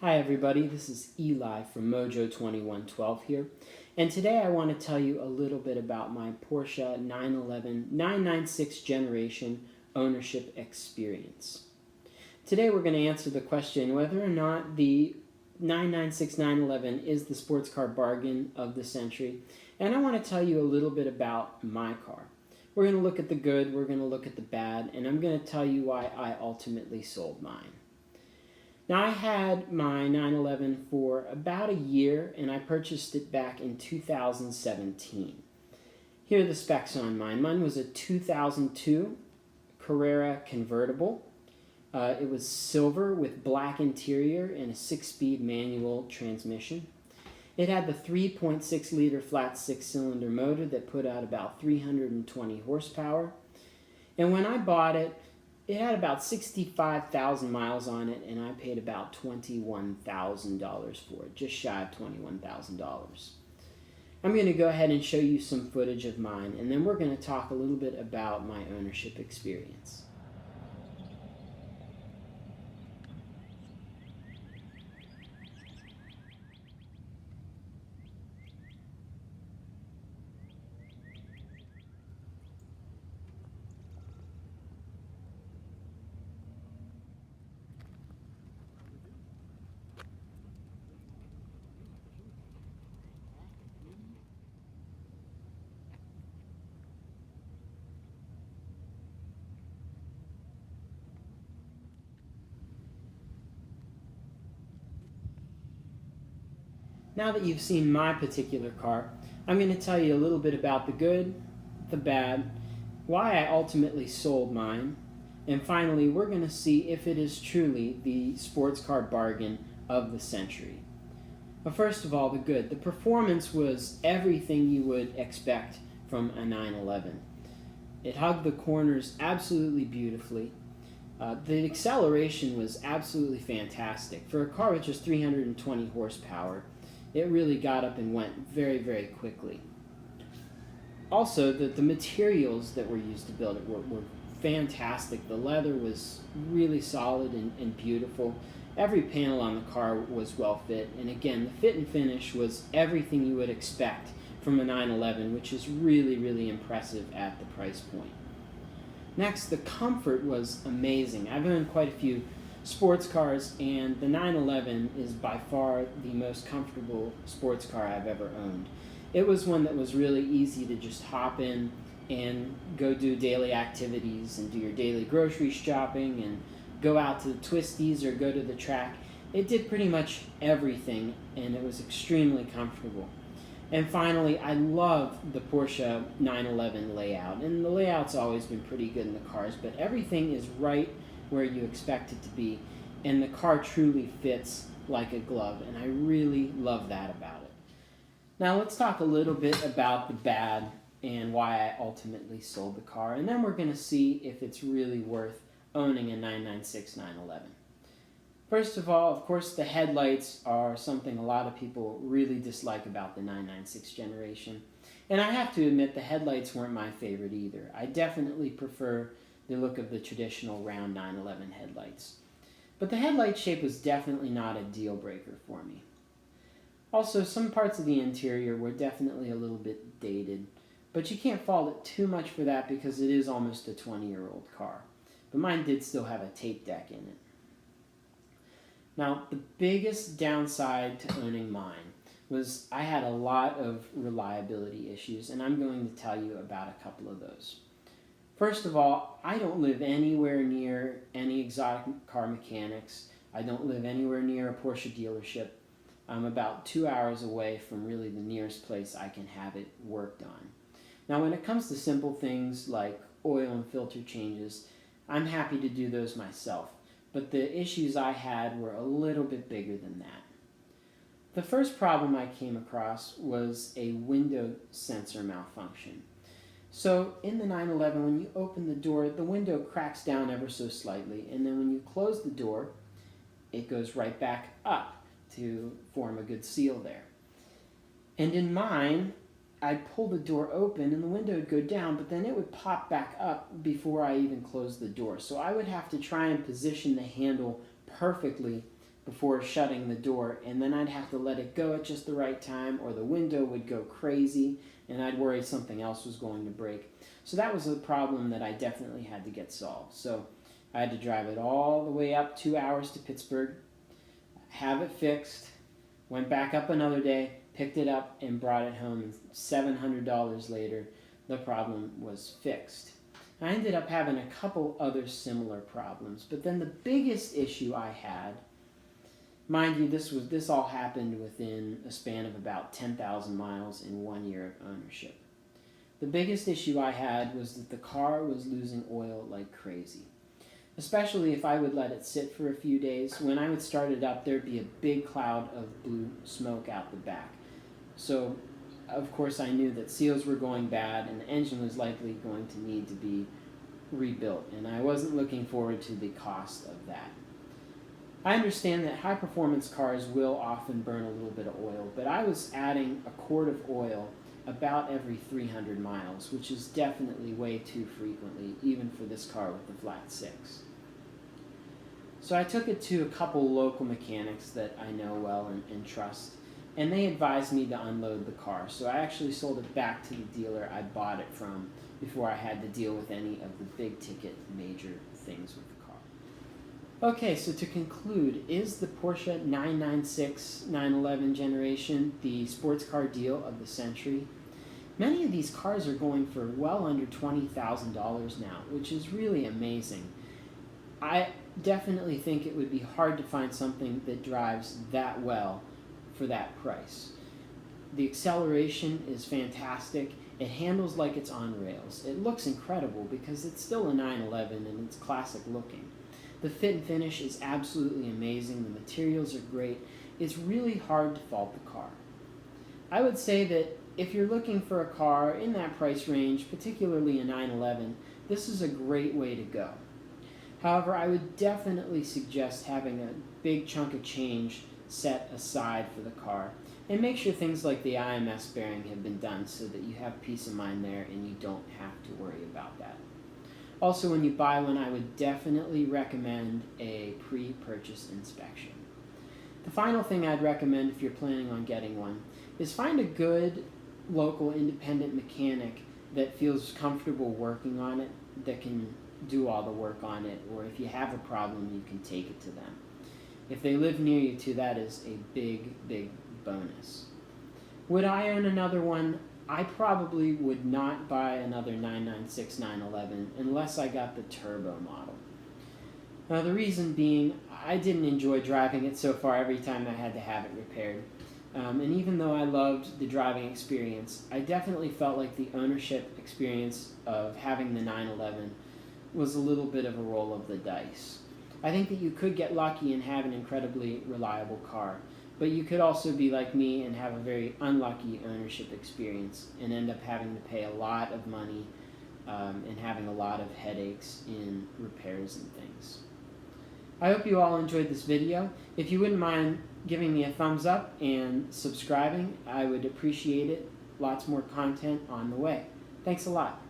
Hi everybody, this is Eli from Mojo 2112 here, and today I want to tell you a little bit about my Porsche 911 996 generation ownership experience. Today we're going to answer the question whether or not the 996 911 is the sports car bargain of the century, and I want to tell you a little bit about my car. We're going to look at the good, we're going to look at the bad, and I'm going to tell you why I ultimately sold mine. Now, I had my 911 for about a year, and I purchased it back in 2017. Here are the specs on mine. Mine was a 2002 Carrera convertible. It was silver with black interior and a 6-speed manual transmission. It had the 3.6 liter flat 6-cylinder motor that put out about 320 horsepower. And when I bought it, it had about 65,000 miles on it, and I paid about $21,000 for it, just shy of $21,000. I'm going to go ahead and show you some footage of mine, and then we're going to talk a little bit about my ownership experience. Now that you've seen my particular car, I'm going to tell you a little bit about the good, the bad, why I ultimately sold mine, and finally we're going to see if it is truly the sports car bargain of the century. But first of all, the good. The performance was everything you would expect from a 911. It hugged the corners absolutely beautifully. The acceleration was absolutely fantastic. For a car with just 320 horsepower, it really got up and went very, very quickly. Also, the materials that were used to build it were fantastic. The leather was really solid and beautiful. Every panel on the car was well fit, and again, the fit and finish was everything you would expect from a 911, which is really, really impressive at the price point. Next, the comfort was amazing. I've owned quite a few sports cars, and the 911 is by far the most comfortable sports car I've ever owned. It was one that was really easy to just hop in and go do daily activities and do your daily grocery shopping and go out to the twisties or go to the track. It did pretty much everything, and it was extremely comfortable. And finally, I love the Porsche 911 layout, and the layout's always been pretty good in the cars, but everything is right where you expect it to be, and the car truly fits like a glove, and I really love that about it. Now let's talk a little bit about the bad and why I ultimately sold the car, and then we're going to see if it's really worth owning a 996 911. First of all, of course, the headlights are something a lot of people really dislike about the 996 generation. And I have to admit, the headlights weren't my favorite either. I definitely prefer the look of the traditional round 911 headlights. But the headlight shape was definitely not a deal breaker for me. Also, some parts of the interior were definitely a little bit dated, but you can't fault it too much for that because it is almost a 20-year-old car. But mine did still have a tape deck in it. Now, the biggest downside to owning mine was I had a lot of reliability issues, and I'm going to tell you about a couple of those. First of all, I don't live anywhere near any exotic car mechanics. I don't live anywhere near a Porsche dealership. I'm about 2 hours away from really the nearest place I can have it worked on. Now, when it comes to simple things like oil and filter changes, I'm happy to do those myself. But the issues I had were a little bit bigger than that. The first problem I came across was a window sensor malfunction. So in the 911, when you open the door, the window cracks down ever so slightly, and then when you close the door, it goes right back up to form a good seal there. And in mine, I'd pull the door open and the window would go down, but then it would pop back up before I even closed the door. So I would have to try and position the handle perfectly before shutting the door, and then I'd have to let it go at just the right time, or the window would go crazy and I'd worry something else was going to break. So that was a problem that I definitely had to get solved. So I had to drive it all the way up 2 hours to Pittsburgh, have it fixed, went back up another day, picked it up, and brought it home. And $700 later, the problem was fixed. I ended up having a couple other similar problems, but then the biggest issue I had, mind you, this all happened within a span of about 10,000 miles in 1 year of ownership. The biggest issue I had was that the car was losing oil like crazy. Especially if I would let it sit for a few days. When I would start it up, there'd be a big cloud of blue smoke out the back. So, of course, I knew that seals were going bad and the engine was likely going to need to be rebuilt, and I wasn't looking forward to the cost of that. I understand that high-performance cars will often burn a little bit of oil, but I was adding a quart of oil about every 300 miles, which is definitely way too frequently, even for this car with the flat six. So I took it to a couple local mechanics that I know well and trust, and they advised me to unload the car. So I actually sold it back to the dealer I bought it from before I had to deal with any of the big ticket major things with the car. Okay, so to conclude, is the Porsche 996 911 generation the sports car deal of the century? Many of these cars are going for well under $20,000 now, which is really amazing. I definitely think it would be hard to find something that drives that well for that price. The acceleration is fantastic. It handles like it's on rails. It looks incredible because it's still a 911 and it's classic looking. The fit and finish is absolutely amazing. The materials are great. It's really hard to fault the car. I would say that if you're looking for a car in that price range, particularly a 911, this is a great way to go. However, I would definitely suggest having a big chunk of change set aside for the car, and make sure things like the IMS bearing have been done so that you have peace of mind there and you don't have to worry about that. Also, when you buy one, I would definitely recommend a pre-purchase inspection. The final thing I'd recommend if you're planning on getting one is find a good local independent mechanic that feels comfortable working on it, that can do all the work on it, or if you have a problem, you can take it to them. If they live near you too, that is a big, big bonus. Would I own another one? I probably would not buy another 996 911 unless I got the turbo model. Now, the reason being, I didn't enjoy driving it so far every time I had to have it repaired. And even though I loved the driving experience, I definitely felt like the ownership experience of having the 911 was a little bit of a roll of the dice. I think that you could get lucky and have an incredibly reliable car, but you could also be like me and have a very unlucky ownership experience and end up having to pay a lot of money and having a lot of headaches in repairs and things. I hope you all enjoyed this video. If you wouldn't mind giving me a thumbs up and subscribing, I would appreciate it. Lots more content on the way. Thanks a lot.